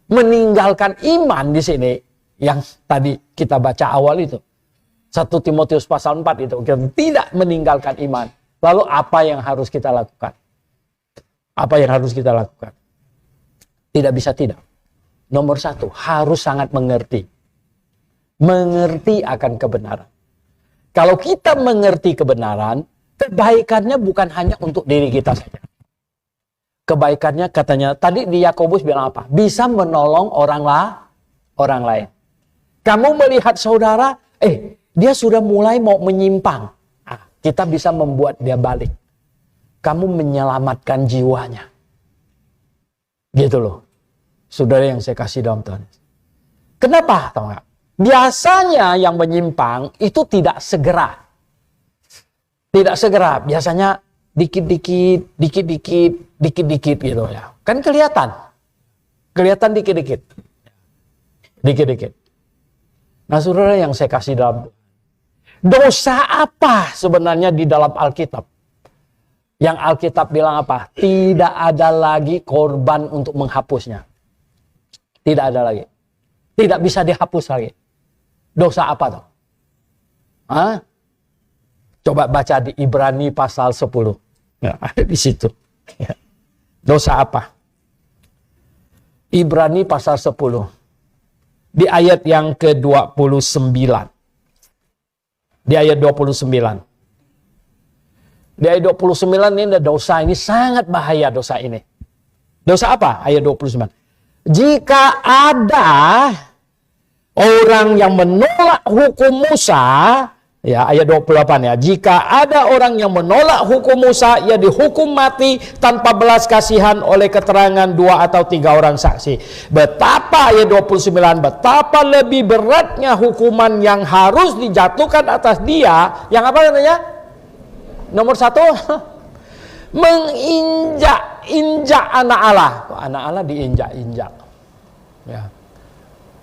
meninggalkan iman di sini, yang tadi kita baca awal itu, 1 Timotius pasal 4 itu, kita tidak meninggalkan iman. Lalu apa yang harus kita lakukan? Apa yang harus kita lakukan? Tidak bisa tidak. Nomor 1, harus sangat mengerti. Mengerti akan kebenaran. Kalau kita mengerti kebenaran, kebaikannya bukan hanya untuk diri kita saja. Kebaikannya katanya, tadi di Yakobus bilang apa? Bisa menolong orang lain. Kamu melihat saudara, dia sudah mulai mau menyimpang. Nah, kita bisa membuat dia balik. Kamu menyelamatkan jiwanya. Gitu loh. Saudara yang saya kasih dalam Tuhan. Kenapa? Tahu nggak? Biasanya yang menyimpang itu tidak segera. Tidak segera, biasanya dikit-dikit gitu ya. Kan kelihatan dikit-dikit. Nah, saudara yang saya kasih dalam, dosa apa sebenarnya di dalam Alkitab? Yang Alkitab bilang apa? Tidak ada lagi korban untuk menghapusnya. Tidak ada lagi. Tidak bisa dihapus lagi. Dosa apa tuh? Hah? Coba baca di Ibrani pasal 10. Ya, ada di situ. Ya. Dosa apa? Ibrani pasal 10. Di ayat yang ke-29. Di ayat 29. Di ayat 29 ini ada dosa, ini sangat bahaya dosa ini. Dosa apa? Ayat 29. Jika ada orang yang menolak hukum Musa, ya ayat 28 ya. Jika ada orang yang menolak hukum Musa, ia dihukum mati tanpa belas kasihan oleh keterangan 2 atau 3 orang saksi. Betapa ayat 29, betapa lebih beratnya hukuman yang harus dijatuhkan atas dia. Yang apa katanya? Nomor 1, menginjak-injak anak Allah. Anak Allah diinjak-injak. Ya.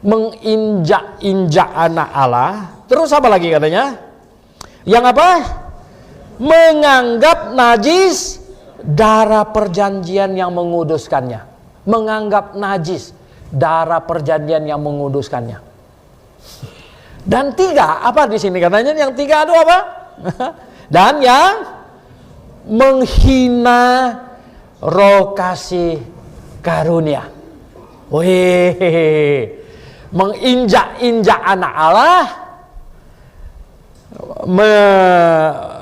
Menginjak-injak anak Allah. Terus apa lagi katanya? Yang apa? Menganggap najis darah perjanjian yang menguduskannya. Menganggap najis darah perjanjian yang menguduskannya. Dan 3, apa di sini katanya? Yang 3 itu apa? Dan yang menghina roh kasih karunia. Wih, menginjak-injak anak Allah,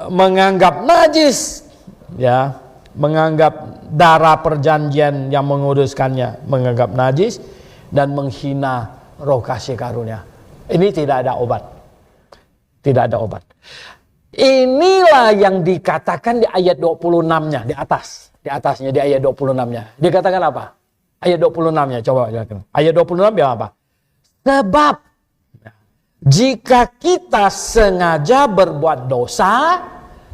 menganggap najis, ya, menganggap darah perjanjian yang menguduskannya, menganggap najis, dan menghina roh kasih karunia. Ini tidak ada obat. Tidak ada obat. Inilah yang dikatakan di ayat 26-nya, di atasnya di ayat 26-nya. Dikatakan apa? Ayat 26-nya, coba lihat. Ayat 26 bilang apa? Sebab jika kita sengaja berbuat dosa,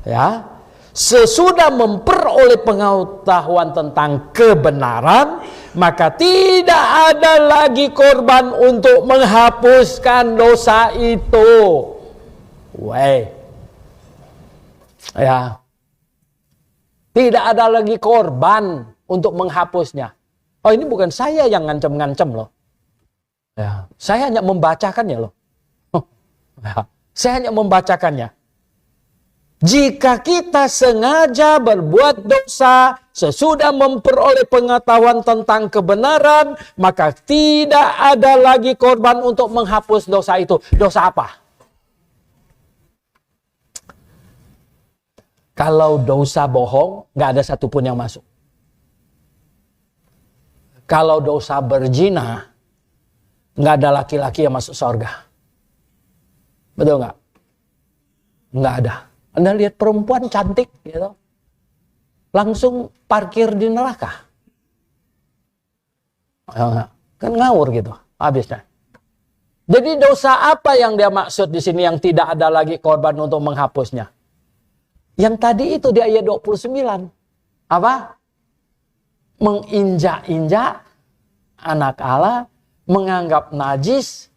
ya, sesudah memperoleh pengetahuan tentang kebenaran, maka tidak ada lagi korban untuk menghapuskan dosa itu. Weh. Ya. Tidak ada lagi korban untuk menghapusnya. Oh, ini bukan saya yang ngancam-ngancam loh. Ya, saya hanya membacakannya loh. Ya, saya hanya membacakannya. Jika kita sengaja berbuat dosa sesudah memperoleh pengetahuan tentang kebenaran, maka tidak ada lagi korban untuk menghapus dosa itu. Dosa apa? Kalau dosa bohong, nggak ada satupun yang masuk. Kalau dosa berzina, nggak ada laki-laki yang masuk surga. Betul nggak? Nggak ada. Anda lihat perempuan cantik, gitu, langsung parkir di neraka. Kan ngawur gitu, habisnya. Jadi dosa apa yang dia maksud di sini yang tidak ada lagi korban untuk menghapusnya? Yang tadi itu di ayat 29. Apa? Menginjak-injak anak Allah, menganggap najis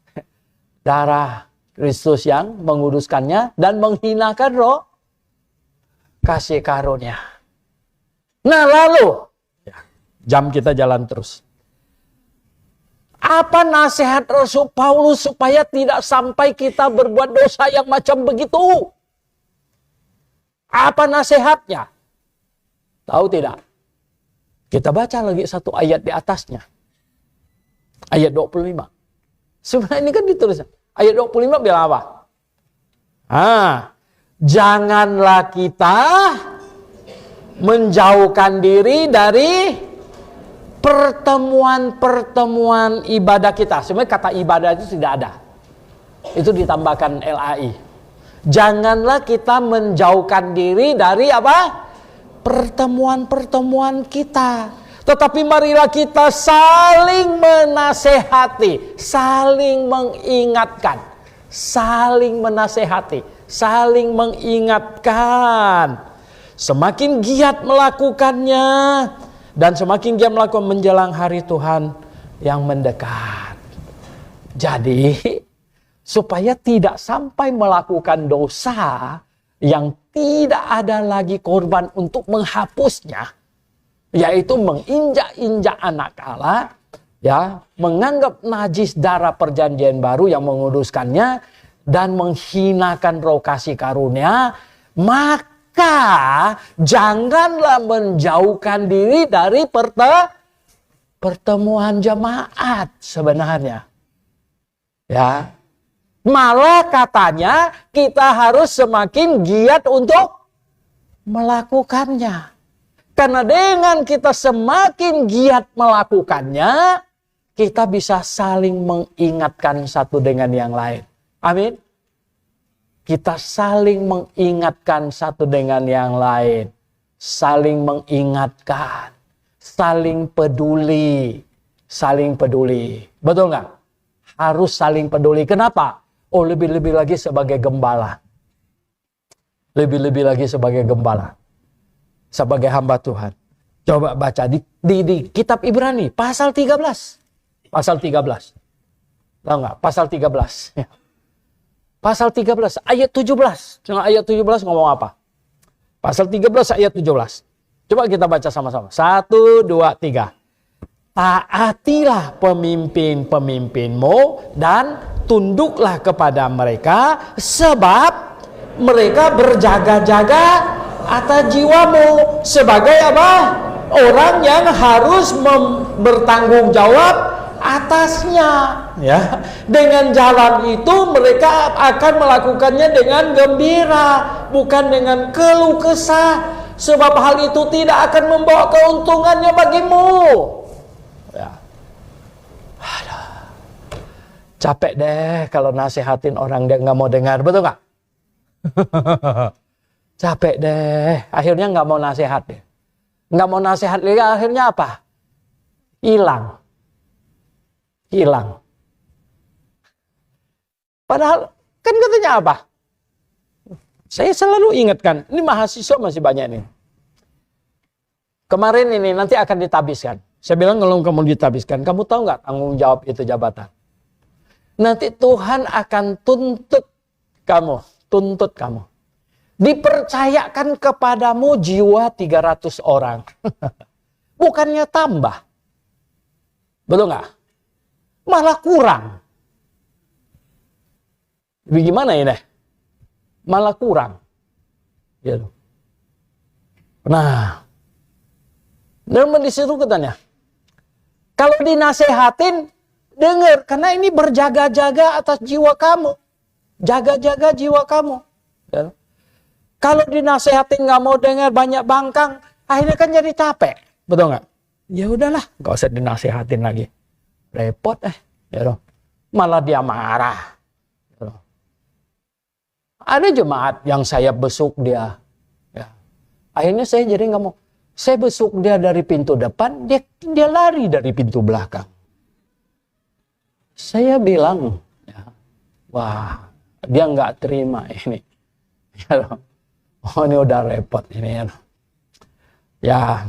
darah Kristus yang menguduskannya, dan menghinakan roh kasih karunia. Nah lalu, jam kita jalan terus. Apa nasihat Rasul Paulus supaya tidak sampai kita berbuat dosa yang macam begitu? Apa nasihatnya? Tahu tidak? Kita baca lagi satu ayat di atasnya. Ayat 25. Sebenarnya ini kan ditulis. Ayat 25 bilang apa? Janganlah kita menjauhkan diri dari pertemuan-pertemuan ibadah kita. Sebenarnya kata ibadah itu tidak ada. Itu ditambahkan LAI. Janganlah kita menjauhkan diri dari apa? Pertemuan-pertemuan kita. Tetapi marilah kita saling menasehati, saling mengingatkan, saling menasehati, saling mengingatkan. Semakin giat melakukannya, dan semakin giat melakukan menjelang hari Tuhan yang mendekat. Jadi, supaya tidak sampai melakukan dosa yang tidak ada lagi korban untuk menghapusnya, yaitu menginjak-injak anak Allah, ya, menganggap najis darah perjanjian baru yang menguduskannya, dan menghinakan roh kasih karunia, maka janganlah menjauhkan diri dari pertemuan jemaat sebenarnya. Ya. Malah katanya kita harus semakin giat untuk melakukannya. Karena dengan kita semakin giat melakukannya, kita bisa saling mengingatkan satu dengan yang lain. Amin. Kita saling mengingatkan satu dengan yang lain. Saling mengingatkan. Saling peduli. Saling peduli. Betul nggak? Harus saling peduli. Kenapa? Oh, lebih-lebih lagi sebagai gembala. Lebih-lebih lagi sebagai gembala. Sebagai hamba Tuhan. Coba baca di kitab Ibrani. Pasal 13. Pasal 13. Tahu nggak? Pasal 13. Ya. Pasal 13 ayat 17. Cuma ayat 17 ngomong apa? Pasal 13 ayat 17. Coba kita baca sama-sama. 1, 2, 3. Taatilah pemimpin-pemimpinmu dan tunduklah kepada mereka, sebab mereka berjaga-jaga atas jiwamu sebagai apa? Orang yang harus bertanggung jawab atasnya, ya. Dengan jalan itu mereka akan melakukannya dengan gembira, bukan dengan keluh kesah, sebab hal itu tidak akan membawa keuntungannya bagimu. Ya. Aduh. Capek deh kalau nasihatin orang dia nggak mau dengar, betul nggak? Capek deh, akhirnya nggak mau nasihat deh. Nggak mau nasihat lagi, akhirnya apa? Hilang. Padahal kan katanya apa? Saya selalu ingatkan, ini mahasiswa masih banyak nih. Kemarin ini nanti akan ditabiskan. Saya bilang kalau kamu ditabiskan, kamu tahu nggak tanggung jawab itu jabatan? Nanti Tuhan akan tuntut kamu. Dipercayakan kepadamu jiwa 300 orang. Bukannya tambah. Betul nggak? Malah kurang. Bagaimana ini? Malah kurang. Gitu. Nah, dan disitu katanya, kalau dinasehatin, dengar, karena ini berjaga-jaga atas jiwa kamu. Jaga-jaga jiwa kamu. Gitu. Kalau dinasehatin nggak mau dengar, banyak bangkang, akhirnya kan jadi capek. Betul nggak? Ya udahlah, nggak usah dinasehatin lagi. Repot ya, malah dia marah. Ya, ada jemaat yang saya besuk dia, ya. Akhirnya saya jadi nggak mau. Saya besuk dia dari pintu depan, dia lari dari pintu belakang. Saya bilang, ya, wah, dia nggak terima ini. Ya, oh, ini udah repot ini ya. Ya,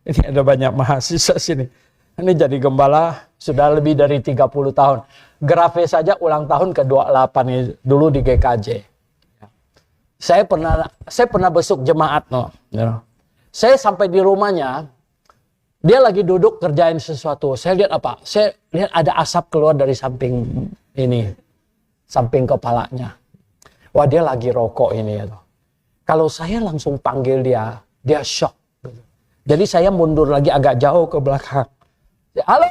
ini ada banyak mahasiswa sini. Ini jadi gembala sudah lebih dari 30 tahun. Grafe saja ulang tahun ke-28 dulu di GKJ. Saya pernah besuk jemaat, no. Saya sampai di rumahnya, dia lagi duduk kerjain sesuatu. Saya lihat apa? Saya lihat ada asap keluar dari samping kepalanya. Wah, dia lagi rokok ini ya. Kalau saya langsung panggil dia shock. Jadi saya mundur lagi agak jauh ke belakang. Halo,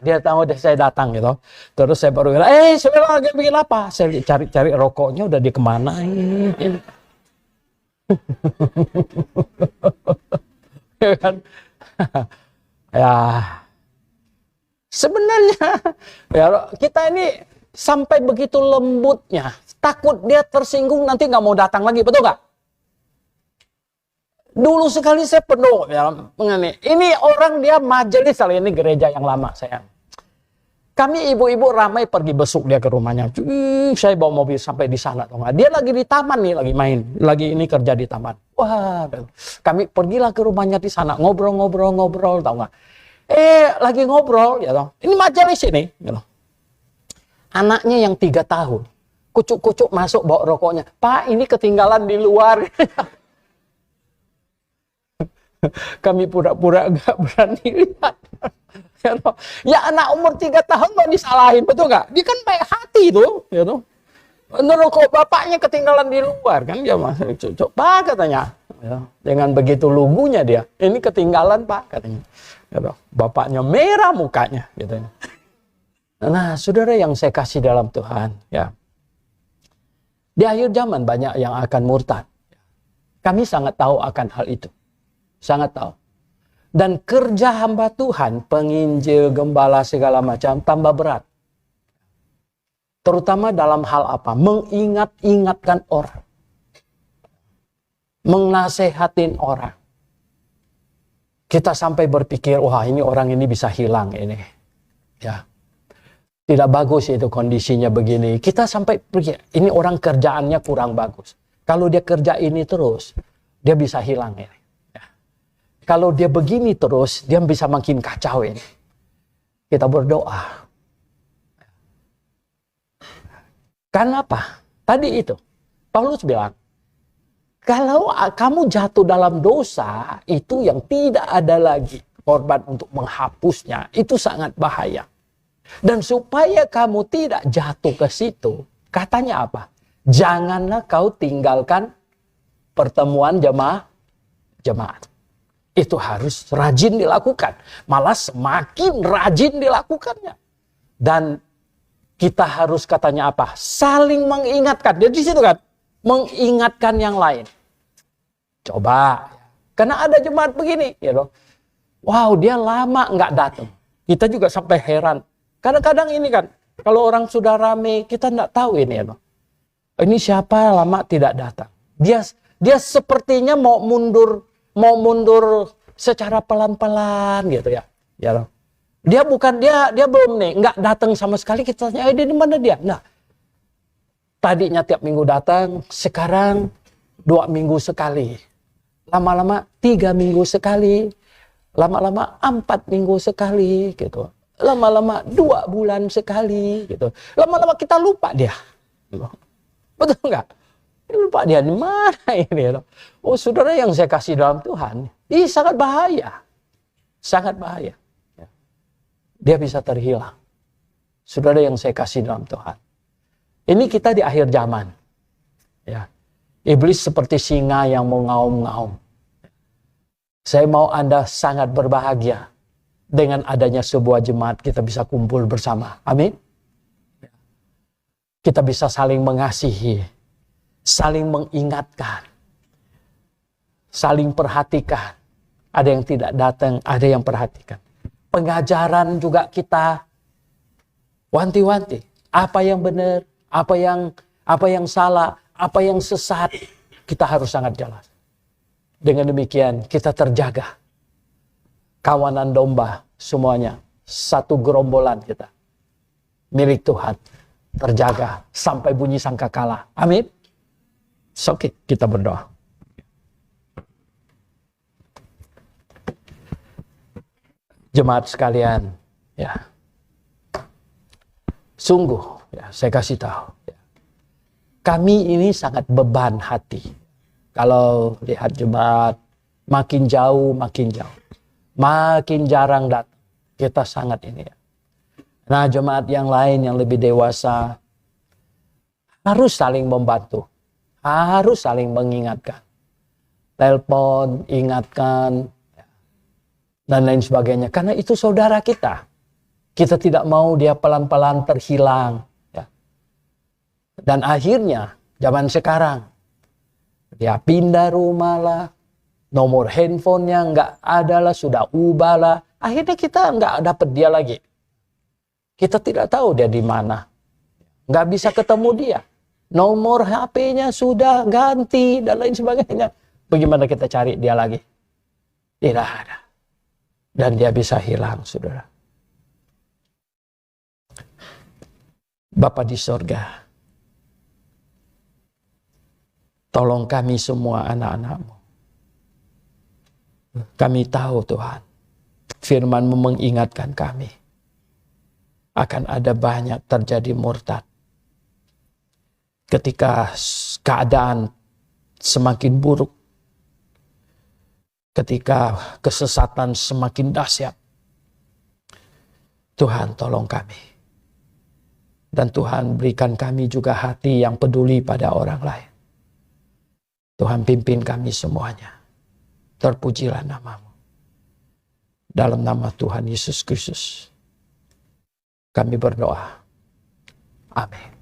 dia tahu saya datang gitu. Terus saya baru bilang, sebenarnya lagi bikin apa? Saya cari rokoknya udah di kemana ini? Ya kan? Ya, sebenarnya ya kita ini sampai begitu lembutnya, takut dia tersinggung nanti nggak mau datang lagi, betul nggak? Dulu sekali saya penuh ya mengenai ini orang dia majelis, kali ini gereja yang lama saya. Kami ibu-ibu ramai pergi besuk dia ke rumahnya. Saya bawa mobil sampai di sana. Dia lagi di taman nih, lagi main, lagi ini kerja di taman. Wah, kami pergilah ke rumahnya di sana, ngobrol, tahu nggak? Lagi ngobrol, ya toh. Ini majelis ini, gitu. Anaknya yang 3 tahun kucuk-kucuk masuk bawa rokoknya. Pak, ini ketinggalan di luar. Kami pura-pura gak berani lihat. Ya anak umur 3 tahun mau disalahin, betul nggak? Dia kan baik hati tuh, ya tuh. Rokok bapaknya ketinggalan di luar kan, dia masih cucuk Pak katanya. Ya, dengan begitu lugunya dia, ini ketinggalan Pak katanya. Ya, bapaknya merah mukanya, gitu. Nah, saudara yang saya kasih dalam Tuhan, ya. Di akhir zaman banyak yang akan murtad. Kami sangat tahu akan hal itu. Sangat tahu. Dan kerja hamba Tuhan, penginjil, gembala, segala macam, tambah berat. Terutama dalam hal apa? Mengingat-ingatkan orang. Menasehatin orang. Kita sampai berpikir, wah ini orang ini bisa hilang ini. Ya. Tidak bagus itu kondisinya begini. Kita sampai pikir, ini orang kerjaannya kurang bagus. Kalau dia kerja ini terus, dia bisa hilang ini. Kalau dia begini terus, dia bisa makin kacau ini. Kita berdoa. Karena apa? Tadi itu, Paulus bilang, kalau kamu jatuh dalam dosa, itu yang tidak ada lagi korban untuk menghapusnya. Itu sangat bahaya. Dan supaya kamu tidak jatuh ke situ, katanya apa? Janganlah kau tinggalkan pertemuan jemaat. Itu harus rajin dilakukan. Malah semakin rajin dilakukannya. Dan kita harus katanya apa? Saling mengingatkan. Jadi di situ kan, mengingatkan yang lain. Coba. Karena ada jemaat begini. Ya loh. Wow, dia lama nggak datang. Kita juga sampai heran. Kadang-kadang ini kan, kalau orang sudah rame, kita nggak tahu ini. Ya loh. Ini siapa lama tidak datang. Dia sepertinya mau mundur secara pelan-pelan gitu ya. Ya loh. Dia belum nih, nggak datang sama sekali. Kita tanya, dia di mana dia? Nah, tadinya tiap minggu datang, sekarang 2 minggu sekali. Lama-lama 3 minggu sekali. Lama-lama 4 minggu sekali gitu. Lama-lama 2 bulan sekali gitu. Lama-lama kita lupa dia. Betul nggak? Lupa dia di mana ini. Oh, saudara yang saya kasih dalam Tuhan, ini sangat bahaya. Sangat bahaya. Dia bisa terhilang. Saudara yang saya kasih dalam Tuhan. Ini kita di akhir zaman. Ya. Iblis seperti singa yang mengaum-ngaum. Saya mau Anda sangat berbahagia dengan adanya sebuah jemaat kita bisa kumpul bersama. Amin. Kita bisa saling mengasihi. Saling mengingatkan, saling perhatikan. Ada yang tidak datang, ada yang perhatikan. Pengajaran juga kita wanti-wanti. Apa yang benar, apa yang salah, apa yang sesat, kita harus sangat jelas. Dengan demikian kita terjaga. Kawanan domba semuanya, satu gerombolan kita. Milik Tuhan, terjaga sampai bunyi sangkakala. Amin. Oke, kita berdoa. Jemaat sekalian, ya. Sungguh, ya, saya kasih tahu. Ya. Kami ini sangat beban hati. Kalau lihat jemaat makin jauh, makin jarang datang. Kita sangat ini ya. Nah, jemaat yang lain yang lebih dewasa harus saling membantu. Harus saling mengingatkan. Telepon, ingatkan, dan lain sebagainya. Karena itu saudara kita. Kita tidak mau dia pelan-pelan terhilang. Ya. Dan akhirnya, zaman sekarang, dia pindah rumah lah, nomor handphonenya nggak ada lah, sudah ubah lah. Akhirnya kita nggak dapet dia lagi. Kita tidak tahu dia di mana. Nggak bisa ketemu dia. Nomor HP-nya sudah ganti dan lain sebagainya. Bagaimana kita cari dia lagi? Tidak ada. Dan dia bisa hilang, saudara. Bapa di sorga, tolong kami semua anak-anak-Mu. Kami tahu Tuhan, firman-Mu mengingatkan kami. Akan ada banyak terjadi murtad. ketika keadaan semakin buruk, ketika kesesatan semakin dahsyat. Tuhan, tolong kami. Dan Tuhan, berikan kami juga hati yang peduli pada orang lain. Tuhan, pimpin kami semuanya. Terpujilah nama-Mu. Dalam nama Tuhan Yesus Kristus, kami berdoa. Amin.